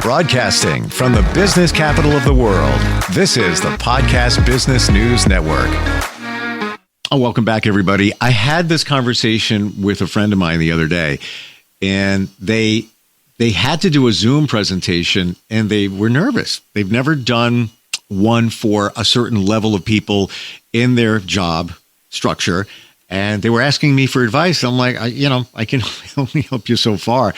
Broadcasting from the business capital of the world, this is the Podcast Business News Network. Oh, welcome back, everybody. I had this conversation with a friend of mine the other day, and they had to do a Zoom presentation, and they were nervous. They've never done one for a certain level of people in their job structure, and they were asking me for advice. I'm like, I can only help you so far.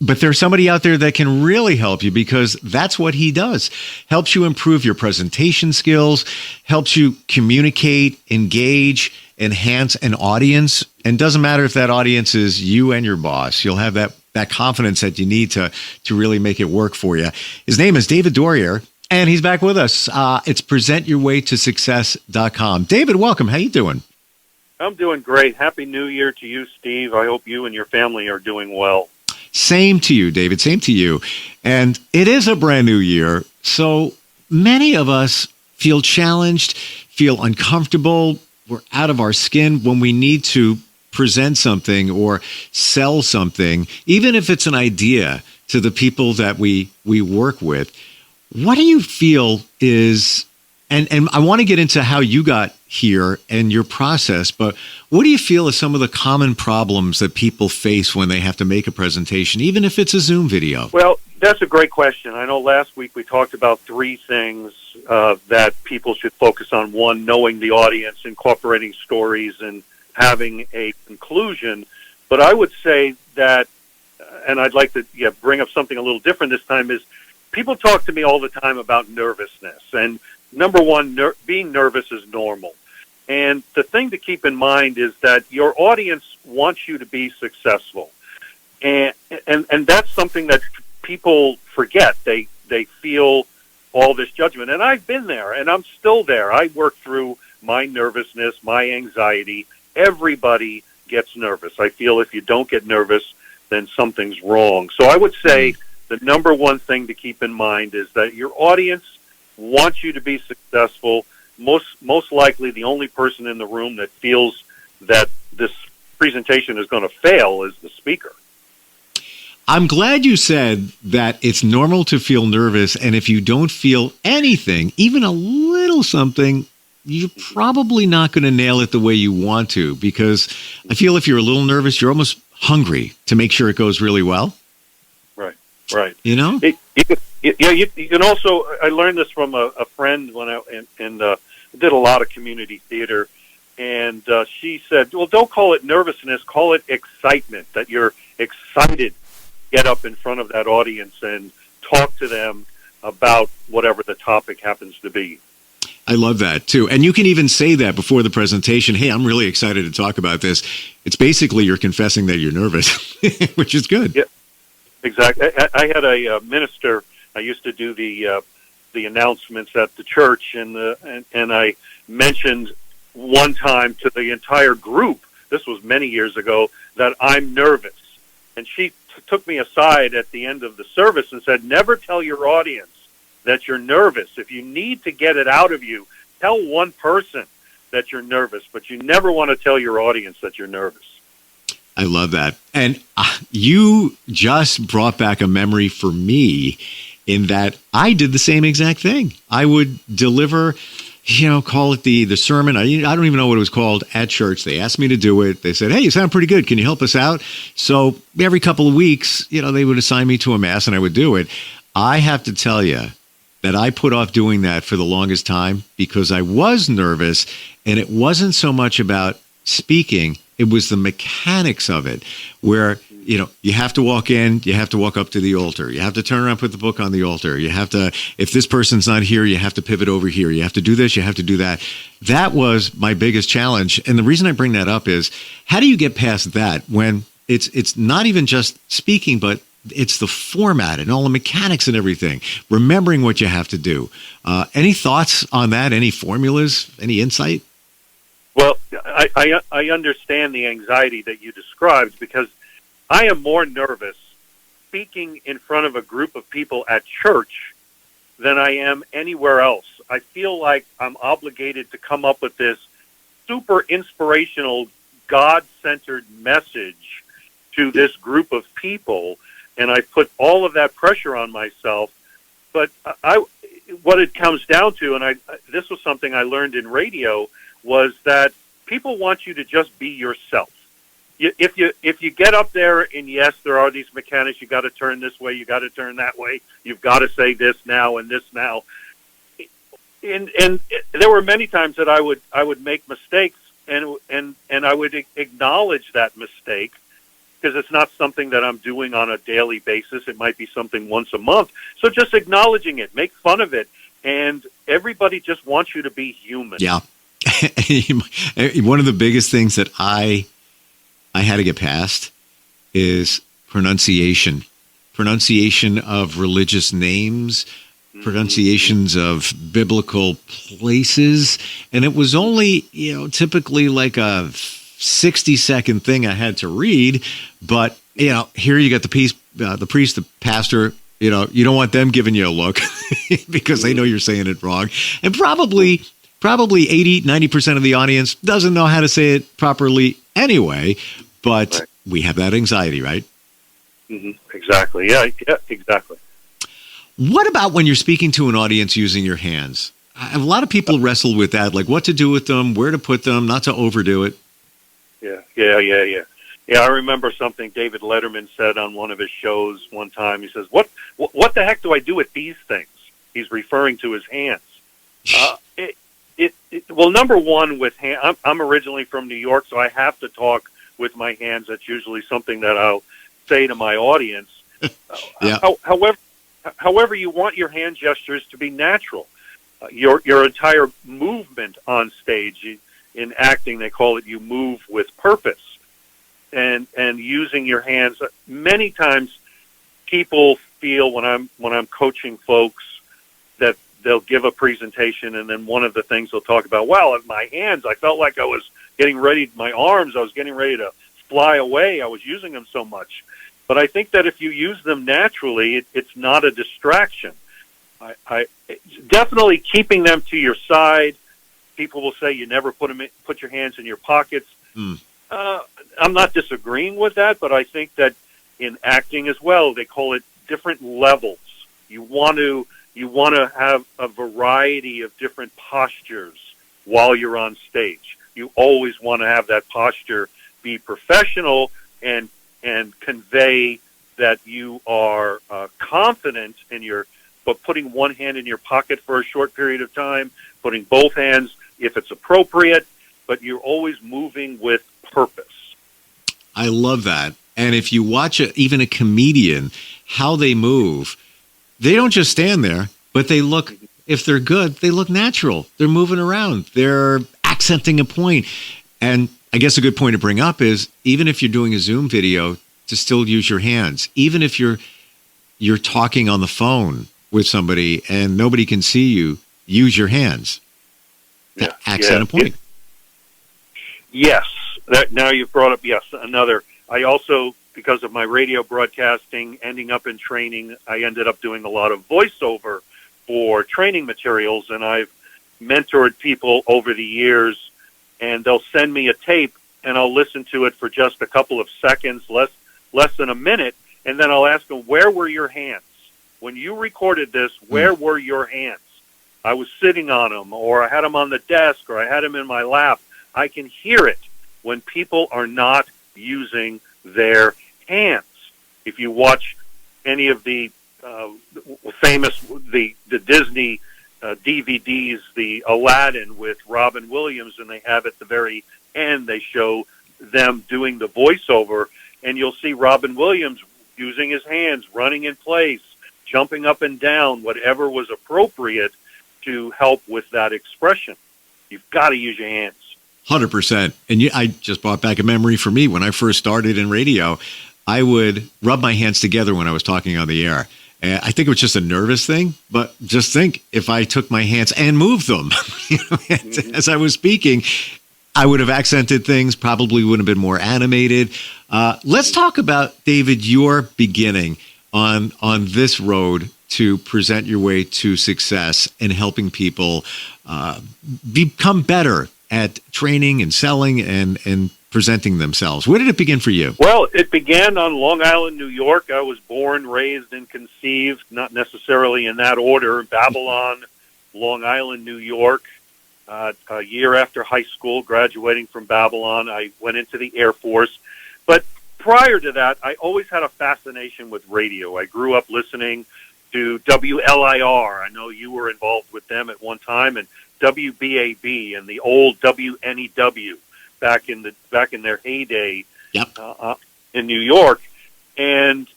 But there's somebody out there that can really help you, because that's what he does. Helps you improve your presentation skills, helps you communicate, engage, enhance an audience. And doesn't matter if that audience is you and your boss. You'll have that confidence that you need to really make it work for you. His name is David Doerrier, and he's back with us. It's presentyourwaytosuccess.com. David, welcome. How you doing? I'm doing great. Happy New Year to you, Steve. I hope you and your family are doing well. Same to you, David. Same to you. And it is a brand new year. So many of us feel challenged, feel uncomfortable. We're out of our skin when we need to present something or sell something, even if it's an idea to the people that we work with. What do you feel is, and I want to get into how you got here and your process, but what do you feel is some of the common problems that people face when they have to make a presentation, even if it's a Zoom video? Well, that's a great question. I know last week we talked about three things that people should focus on. One, knowing the audience, incorporating stories, and having a conclusion. But I would say that, and I'd like to bring up something a little different this time, is people talk to me all the time about nervousness. And number one, being nervous is normal. And the thing to keep in mind is that your audience wants you to be successful. And that's something that people forget. They feel all this judgment. And I've been there, and I'm still there. I work through my nervousness, my anxiety. Everybody gets nervous. I feel if you don't get nervous, then something's wrong. So I would say the number one thing to keep in mind is that your audience wants you to be successful. Most likely the only person in the room that feels that this presentation is going to fail is the speaker. I'm glad you said that it's normal to feel nervous, and if you don't feel anything, even a little something, you're probably not going to nail it the way you want to, because I feel if you're a little nervous, you're almost hungry to make sure it goes really well. Right. You know? You can also, I learned this from a friend when I did a lot of community theater, and she said, well, don't call it nervousness, call it excitement, that you're excited to get up in front of that audience and talk to them about whatever the topic happens to be. I love that, too. And you can even say that before the presentation. Hey, I'm really excited to talk about this. It's basically you're confessing that you're nervous, which is good. Yeah, exactly. I had a minister. I used to do the announcements at the church, and I mentioned one time to the entire group, this was many years ago, that I'm nervous. And she took me aside at the end of the service and said, never tell your audience that you're nervous. If you need to get it out of you, tell one person that you're nervous, but you never want to tell your audience that you're nervous. I love that. And you just brought back a memory for me in that I did the same exact thing. I would deliver, call it the sermon. I don't even know what it was called at church. They asked me to do it. They said, hey, you sound pretty good. Can you help us out? So every couple of weeks, they would assign me to a mass and I would do it. I have to tell you that I put off doing that for the longest time because I was nervous, and it wasn't so much about speaking. It was the mechanics of it where, you have to walk in, you have to walk up to the altar. You have to turn around, put the book on the altar. You have to, if this person's not here, you have to pivot over here. You have to do this, you have to do that. That was my biggest challenge. And the reason I bring that up is, how do you get past that when it's not even just speaking, but it's the format and all the mechanics and everything, remembering what you have to do. Any thoughts on that? Any formulas? Any insight? Well, I understand the anxiety that you described, because I am more nervous speaking in front of a group of people at church than I am anywhere else. I feel like I'm obligated to come up with this super inspirational, God-centered message to this group of people and I put all of that pressure on myself. But what it comes down to, and this was something I learned in radio, was that people want you to just be yourself. If you get up there and yes, there are these mechanics, you got to turn this way, you got to turn that way, you've got to say this now and this now. And there were many times that I would make mistakes, and I would acknowledge that mistake, because it's not something that I'm doing on a daily basis. It might be something once a month. So just acknowledging it, make fun of it, and everybody just wants you to be human. Yeah. One of the biggest things that I had to get past is pronunciation of religious names, pronunciations of biblical places. And it was only, typically like a 60-second thing I had to read. But, here you got the priest, the pastor, you don't want them giving you a look because they know you're saying it wrong. And probably 80-90% of the audience doesn't know how to say it properly anyway, but right. We have that anxiety, right? Mm-hmm. Exactly. Yeah, exactly. What about when you're speaking to an audience using your hands? A lot of people wrestle with that, like what to do with them, where to put them, not to overdo it. Yeah, I remember something David Letterman said on one of his shows one time. He says, what the heck do I do with these things? He's referring to his hands. Well, number one, with hand, I'm originally from New York, so I have to talk with my hands. That's usually something that I'll say to my audience. Yeah. However, you want your hand gestures to be natural. Your entire movement on stage, in acting, they call it you move with purpose. And using your hands, many times people feel when I'm coaching folks that they'll give a presentation, and then one of the things they'll talk about, wow, my hands, I felt like I was getting ready, my arms, I was getting ready to fly away. I was using them so much. But I think that if you use them naturally, it's not a distraction. I definitely keeping them to your side. People will say you never put your hands in your pockets. I'm not disagreeing with that, but I think that in acting as well, they call it different levels. You want to have a variety of different postures while you're on stage. You always want to have that posture be professional and convey that you are confident but putting one hand in your pocket for a short period of time, putting both hands if it's appropriate, but you're always moving with purpose. I love that. And if you watch even a comedian, how they move, they don't just stand there, but they look, if they're good, they look natural. They're moving around. They're accenting a point. And I guess a good point to bring up is even if you're doing a Zoom video, to still use your hands. Even if you're talking on the phone with somebody and nobody can see you, use your hands. To accent a point. Yes. Now you've brought up, another. I also, because of my radio broadcasting, ending up in training, I ended up doing a lot of voiceover for training materials, and I've mentored people over the years, and they'll send me a tape, and I'll listen to it for just a couple of seconds, less than a minute, and then I'll ask them, where were your hands? When you recorded this, where were your hands? I was sitting on them, or I had them on the desk, or I had them in my lap. I can hear it when people are not using their hands. If you watch any of the famous, the Disney DVDs, the Aladdin with Robin Williams, and they have at the very end, they show them doing the voiceover, and you'll see Robin Williams using his hands, running in place, jumping up and down, whatever was appropriate to help with that expression. You've got to use your hands. 100%. And I just brought back a memory for me. When I first started in radio, I would rub my hands together when I was talking on the air. And I think it was just a nervous thing, but just think if I took my hands and moved them as I was speaking, I would have accented things, probably would have been more animated. Let's talk about, David, your beginning on this road to present your way to success and helping people become better at training and selling and presenting themselves. Where did it begin for you? Well, it began on Long Island, New York. I was born, raised, and conceived, not necessarily in that order. Babylon, Long Island, New York. A year after high school, graduating from Babylon, I went into the Air Force. But prior to that, I always had a fascination with radio. I grew up listening to WLIR. I know you were involved with them at one time, and WBAB and the old WNEW back in their heyday. Yep. In New York, and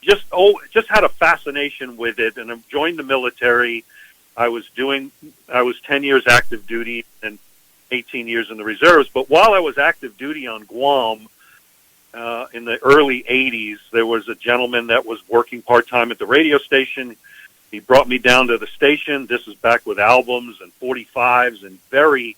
just had a fascination with it. And I joined the military. I was 10 years active duty and 18 years in the reserves. But while I was active duty on Guam in the early 80s, there was a gentleman that was working part-time at the radio station. He brought me down to the station. This is back with albums and 45s and very,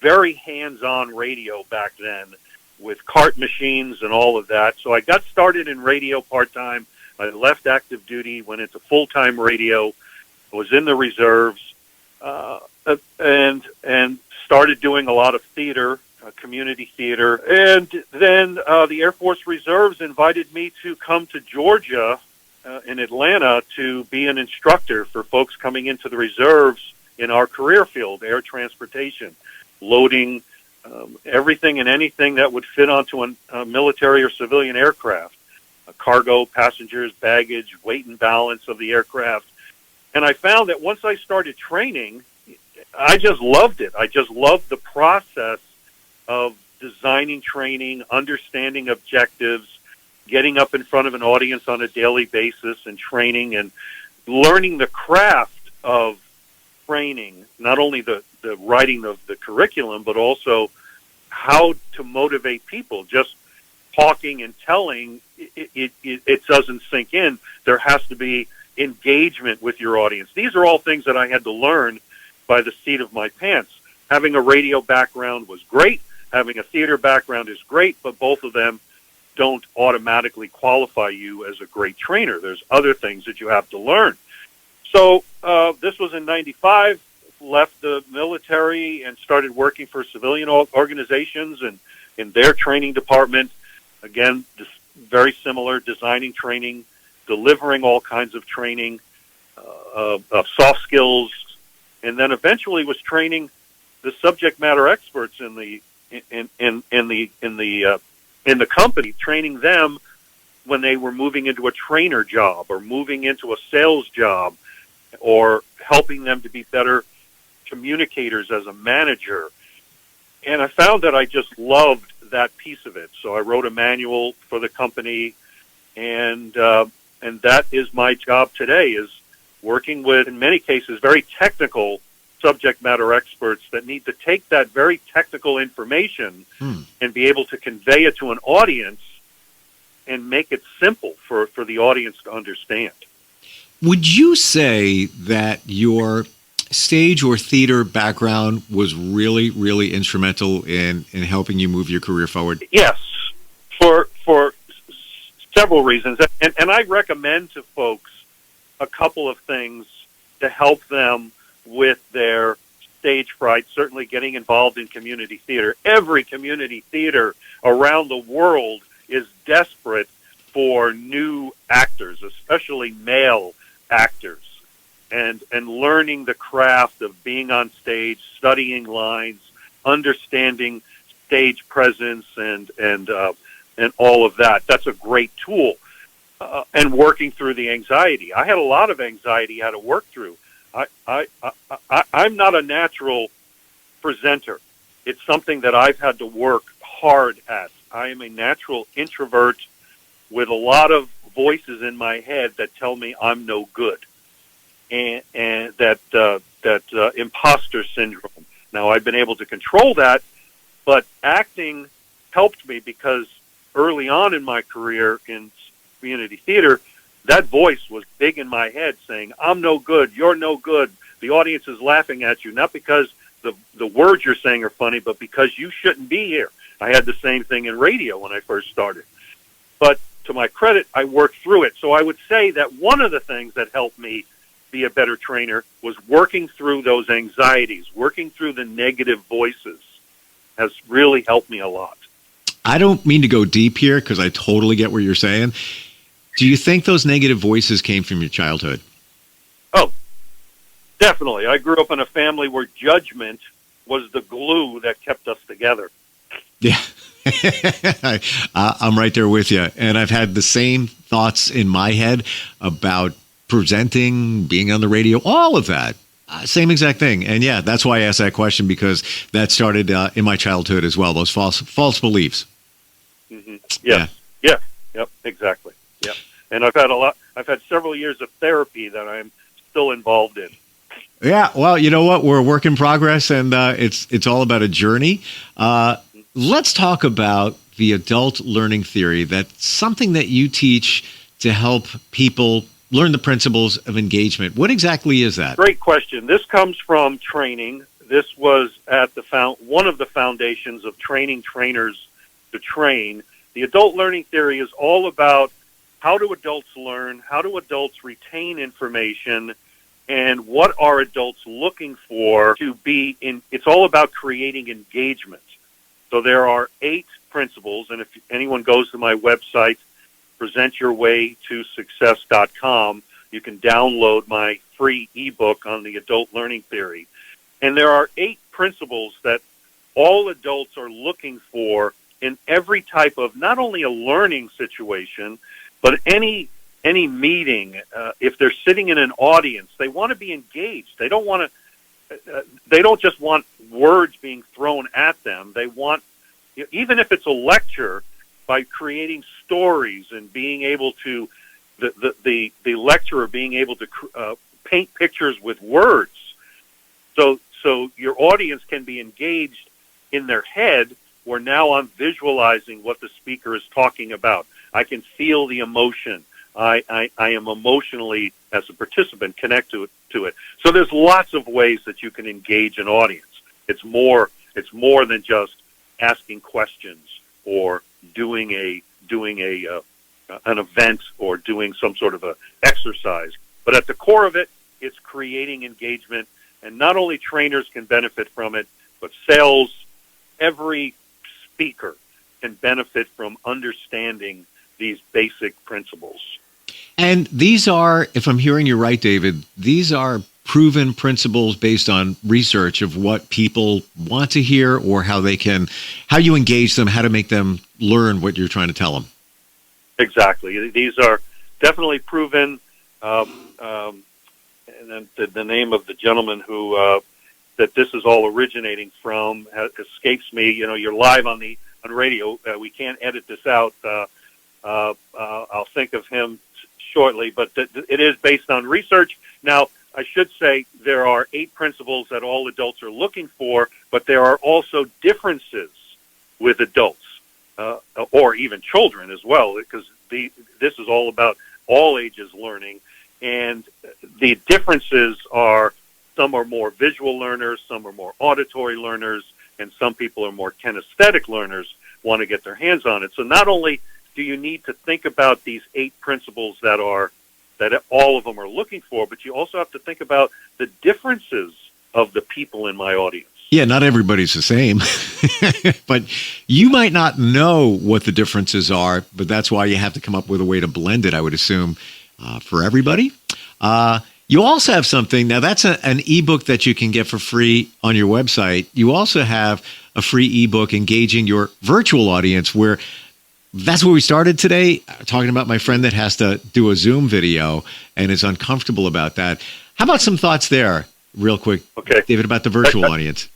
very hands-on radio back then with cart machines and all of that. So I got started in radio part-time. I left active duty, went into full-time radio, was in the reserves, and started doing a lot of theater, community theater. And then the Air Force Reserves invited me to come to Georgia in Atlanta to be an instructor for folks coming into the reserves in our career field, air transportation, loading everything and anything that would fit onto a military or civilian aircraft, cargo, passengers, baggage, weight and balance of the aircraft. And I found that once I started training, I just loved it. I just loved the process of designing training, understanding objectives, getting up in front of an audience on a daily basis and training and learning the craft of training, not only the writing of the curriculum, but also how to motivate people. Just talking and telling, it doesn't sink in. There has to be engagement with your audience. These are all things that I had to learn by the seat of my pants. Having a radio background was great. Having a theater background is great, but both of them don't automatically qualify you as a great trainer. There's other things that you have to learn. So this was in 95, left the military and started working for civilian organizations and in their training department. Again, very similar, designing training, delivering all kinds of training, of soft skills, and then eventually was training the subject matter experts in the company, training them when they were moving into a trainer job or moving into a sales job, or helping them to be better communicators as a manager. And I found that I just loved that piece of it. So I wrote a manual for the company, and that is my job today, is working with, in many cases, very technical subject matter experts that need to take that very technical information and be able to convey it to an audience and make it simple for the audience to understand. Would you say that your stage or theater background was really, really instrumental in helping you move your career forward? Yes, for several reasons. And I recommend to folks a couple of things to help them with their stage fright, certainly getting involved in community theater. Every community theater around the world is desperate for new actors, especially male actors, and learning the craft of being on stage, studying lines, understanding stage presence, and all of that. That's a great tool. And working through the anxiety. I had a lot of anxiety I had to work through. I'm not a natural presenter. It's something that I've had to work hard at. I am a natural introvert with a lot of voices in my head that tell me I'm no good, and that imposter syndrome. Now, I've been able to control that, but acting helped me, because early on in my career in community theater, that voice was big in my head saying, I'm no good, you're no good, the audience is laughing at you, not because the words you're saying are funny, but because you shouldn't be here. I had the same thing in radio when I first started. But to my credit, I worked through it. So I would say that one of the things that helped me be a better trainer was working through those anxieties, working through the negative voices has really helped me a lot. I don't mean to go deep here because I totally get what you're saying. Do you think those negative voices came from your childhood? Oh, definitely. I grew up in a family where judgment was the glue that kept us together. Yeah. I'm right there with you. And I've had the same thoughts in my head about presenting, being on the radio, all of that. Same exact thing. And yeah, that's why I asked that question, because that started in my childhood as well, those false beliefs. Mm-hmm. Yes. Yeah. Yep. Exactly. Yep. And I've had several years of therapy that I'm still involved in. Yeah, well, you know what? We're a work in progress, and it's all about a journey. Let's talk about the adult learning theory. That's something that you teach to help people learn the principles of engagement. What exactly is that? Great question. This comes from training. This was at one of the foundations of training trainers to train. The adult learning theory is all about how do adults learn, how do adults retain information, and what are adults looking for to be in. It's all about creating engagement. So there are 8 principles, and if anyone goes to my website, presentyourwaytosuccess.com, you can download my free ebook on the adult learning theory. And there are 8 principles that all adults are looking for in every type of, not only a learning situation, but any meeting. If they're sitting in an audience, they want to be engaged. They don't want to. They don't just want words being thrown at them. They want, even if it's a lecture, by creating stories and being able to, the lecturer being able to paint pictures with words, so your audience can be engaged in their head, where now I'm visualizing what the speaker is talking about. I can feel the emotion. I am emotionally, as a participant, connect to it. So there's lots of ways that you can engage an audience. It's more than just asking questions or doing an event or doing some sort of a exercise. But at the core of it, it's creating engagement, and not only trainers can benefit from it, but sales, every speaker can benefit from understanding these basic principles. And these are, if I'm hearing you right, David, these are proven principles based on research of what people want to hear, or how you engage them, how to make them learn what you're trying to tell them. Exactly. These are definitely proven. And then the name of the gentleman who that this is all originating from escapes me. You know, you're live on radio. We can't edit this out. I'll think of him shortly, but it is based on research. Now, I should say there are 8 principles that all adults are looking for, but there are also differences with adults, or even children as well, because this is all about all ages learning. And the differences are, some are more visual learners, some are more auditory learners, and some people are more kinesthetic learners, want to get their hands on it. So not only do you need to think about these 8 principles that all of them are looking for, but you also have to think about the differences of the people in my audience. Yeah, not everybody's the same, but you might not know what the differences are, but that's why you have to come up with a way to blend it, I would assume, for everybody. You also have something, now that's an ebook that you can get for free on your website. You also have a free ebook engaging your virtual audience, where that's where we started today, talking about my friend that has to do a Zoom video and is uncomfortable about that. How about some thoughts there, real quick, okay, David, about the virtual audience?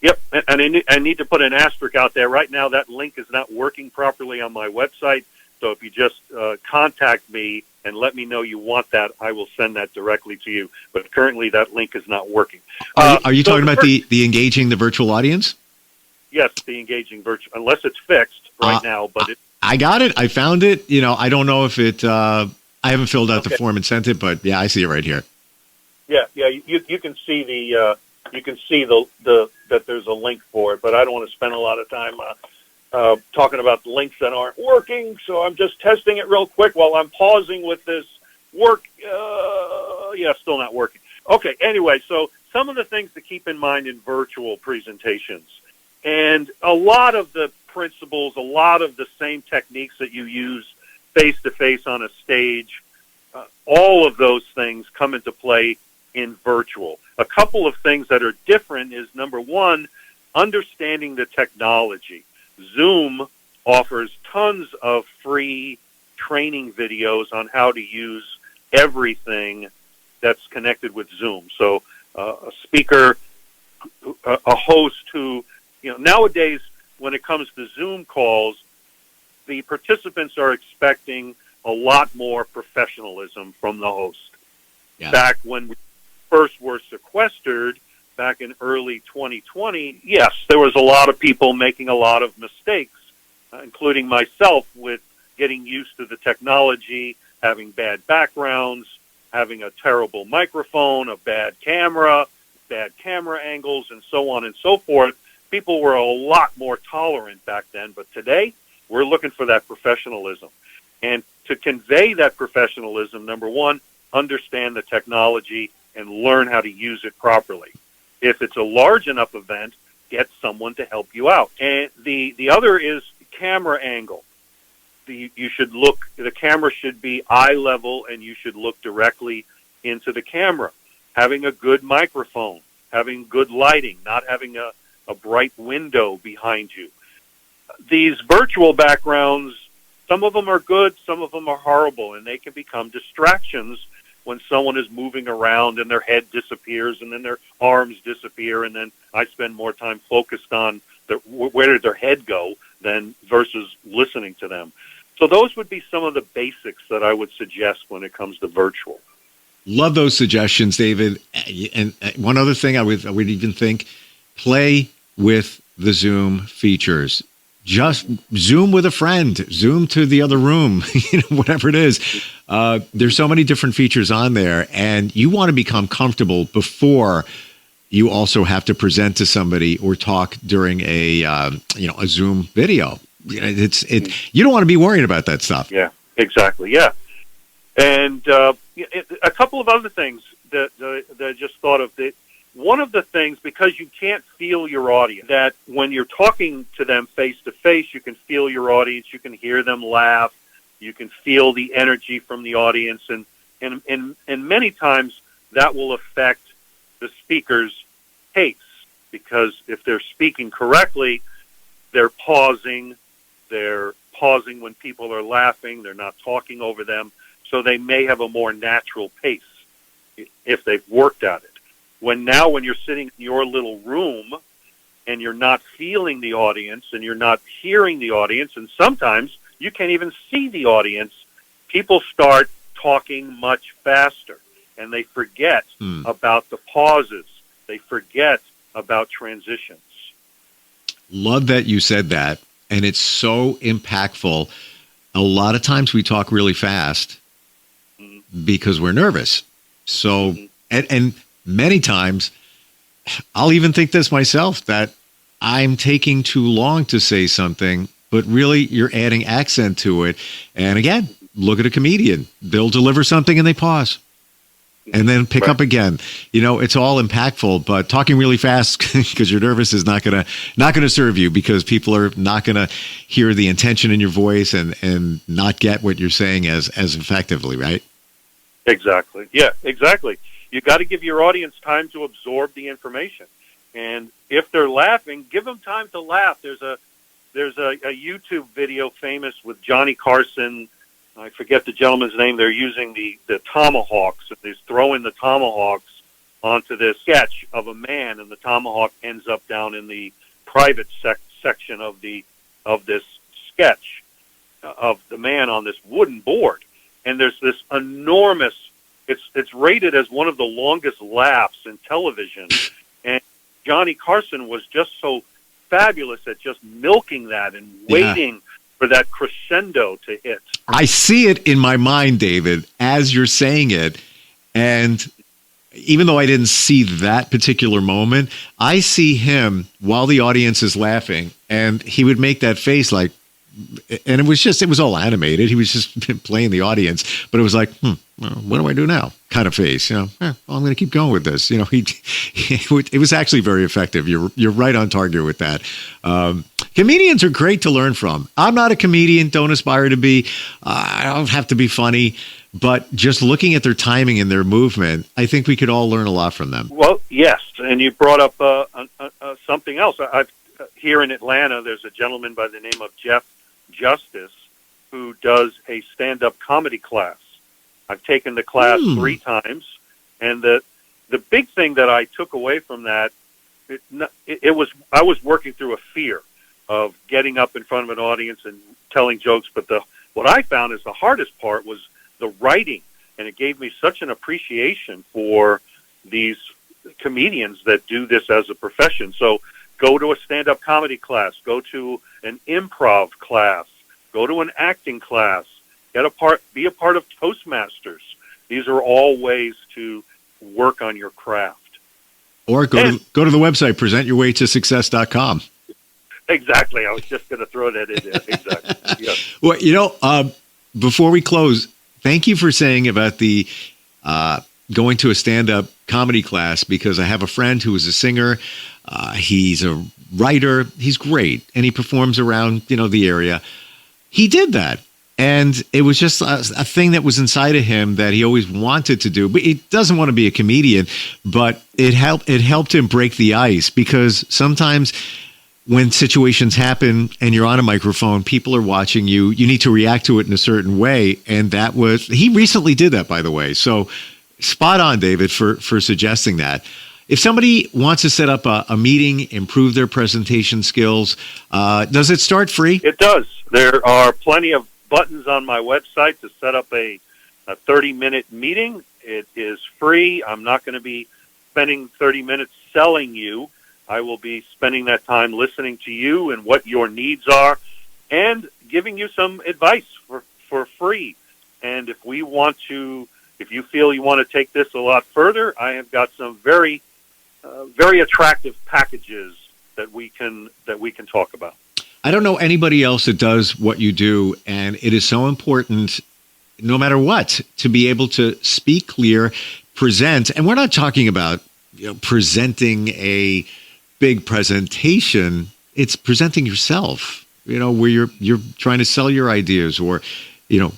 Yep, and I need to put an asterisk out there. Right now, that link is not working properly on my website, so if you just contact me and let me know you want that, I will send that directly to you. But currently, that link is not working. Are you talking about the engaging the virtual audience? Yes, the engaging virtual, unless it's fixed right now, but I got it. I found it. You know, I don't know if it. I haven't filled out the form and sent it, but yeah, I see it right here. Yeah. You can see the that there's a link for it, but I don't want to spend a lot of time talking about the links that aren't working. So I'm just testing it real quick while I'm pausing with this work. Still not working. Okay. Anyway, so some of the things to keep in mind in virtual presentations. And a lot of the principles, a lot of the same techniques that you use face-to-face on a stage, all of those things come into play in virtual. A couple of things that are different is, number one, understanding the technology. Zoom offers tons of free training videos on how to use everything that's connected with Zoom. So a speaker, a host who, nowadays when it comes to Zoom calls, the participants are expecting a lot more professionalism from the host. Yeah. Back when we first were sequestered, back in early 2020, yes, there was a lot of people making a lot of mistakes, including myself, with getting used to the technology, having bad backgrounds, having a terrible microphone, a bad camera angles, and so on and so forth. People were a lot more tolerant back then, but today we're looking for that professionalism. And to convey that professionalism, number one, understand the technology and learn how to use it properly. If it's a large enough event, get someone to help you out. And the other is camera angle. The camera should be eye level, and you should look directly into the camera. Having a good microphone, having good lighting, not having a bright window behind you. These virtual backgrounds, some of them are good, some of them are horrible, and they can become distractions when someone is moving around and their head disappears and then their arms disappear, and then I spend more time focused on where did their head go than versus listening to them. So those would be some of the basics that I would suggest when it comes to virtual. Love those suggestions, David. And one other thing I would even think, play with the Zoom features. Just Zoom with a friend, Zoom to the other room, whatever it is. There's so many different features on there, and you want to become comfortable before you also have to present to somebody or talk during a Zoom video. You don't want to be worried about that stuff. Yeah, exactly. Yeah. And a couple of other things that I just thought of. One of the things, because you can't feel your audience, that when you're talking to them face to face, you can feel your audience, you can hear them laugh, you can feel the energy from the audience, and many times that will affect the speaker's pace, because if they're speaking correctly, they're pausing when people are laughing, they're not talking over them, so they may have a more natural pace if they've worked at it. When you're sitting in your little room and you're not feeling the audience and you're not hearing the audience, and sometimes you can't even see the audience, people start talking much faster and they forget about the pauses. They forget about transitions. Love that you said that. And it's so impactful. A lot of times we talk really fast because we're nervous. So, and many times, I'll even think this myself, that I'm taking too long to say something, but really you're adding accent to it. And again, look at a comedian. They'll deliver something and they pause and then pick up again. It's all impactful, but talking really fast because you're nervous is not going to serve you, because people are not going to hear the intention in your voice and not get what you're saying as effectively, right? Exactly. Yeah, exactly. You got to give your audience time to absorb the information. And if they're laughing, give them time to laugh. There's a YouTube video famous with Johnny Carson. I forget the gentleman's name. They're using the tomahawks. He's throwing the tomahawks onto this sketch of a man, and the tomahawk ends up down in the private section of this sketch of the man on this wooden board. And there's this enormous, it's rated as one of the longest laughs in television. And Johnny Carson was just so fabulous at just milking that and waiting for that crescendo to hit. I see it in my mind, David, as you're saying it. And even though I didn't see that particular moment, I see him while the audience is laughing, and he would make that face like, and it was all animated. He was just playing the audience, but it was like, well, what do I do now? Kind of face, well, I'm going to keep going with this. It was actually very effective. You're right on target with that. Comedians are great to learn from. I'm not a comedian, don't aspire to be. I don't have to be funny, but just looking at their timing and their movement, I think we could all learn a lot from them. Well, yes, and you brought up something else. Here in Atlanta, there's a gentleman by the name of Jeff Justice who does a stand-up comedy class. I've taken the class 3 times, and the big thing that I took away from that, I was working through a fear of getting up in front of an audience and telling jokes, but what I found is the hardest part was the writing, and it gave me such an appreciation for these comedians that do this as a profession. So go to a stand-up comedy class, go to an improv class, go to an acting class, be a part of Toastmasters. These are all ways to work on your craft. Or go to the website, presentyourwaytosuccess.com. Exactly. I was just going to throw that in there. Exactly. Yes. Well, before we close, thank you for saying about the going to a stand-up comedy class, because I have a friend who is a singer. He's a writer. He's great, and he performs around the area. He did that, and it was just a thing that was inside of him that he always wanted to do. But he doesn't want to be a comedian, but it helped him break the ice, because sometimes when situations happen and you're on a microphone, people are watching you. You need to react to it in a certain way, and he recently did that, by the way. So spot on, David, for suggesting that. If somebody wants to set up a meeting, improve their presentation skills, does it start free? It does. There are plenty of buttons on my website to set up a 30-minute meeting. It is free. I'm not going to be spending 30 minutes selling you. I will be spending that time listening to you and what your needs are and giving you some advice for free. And if you feel you want to take this a lot further, I have got some very attractive packages that we can talk about. I don't know anybody else that does what you do, and it is so important, no matter what, to be able to speak clear, present. And we're not talking about presenting a big presentation. It's presenting yourself, where you're trying to sell your ideas or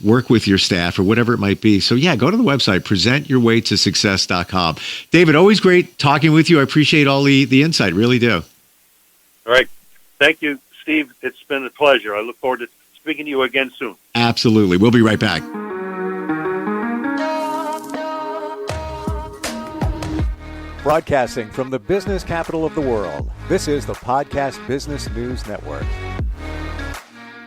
work with your staff or whatever it might be. So yeah, go to the website, presentyourwaytosuccess.com. David, always great talking with you. I appreciate all the insight. Really do. All right. Thank you, Steve. It's been a pleasure. I look forward to speaking to you again soon. Absolutely. We'll be right back. Broadcasting from the business capital of the world, this is the Podcast Business News Network.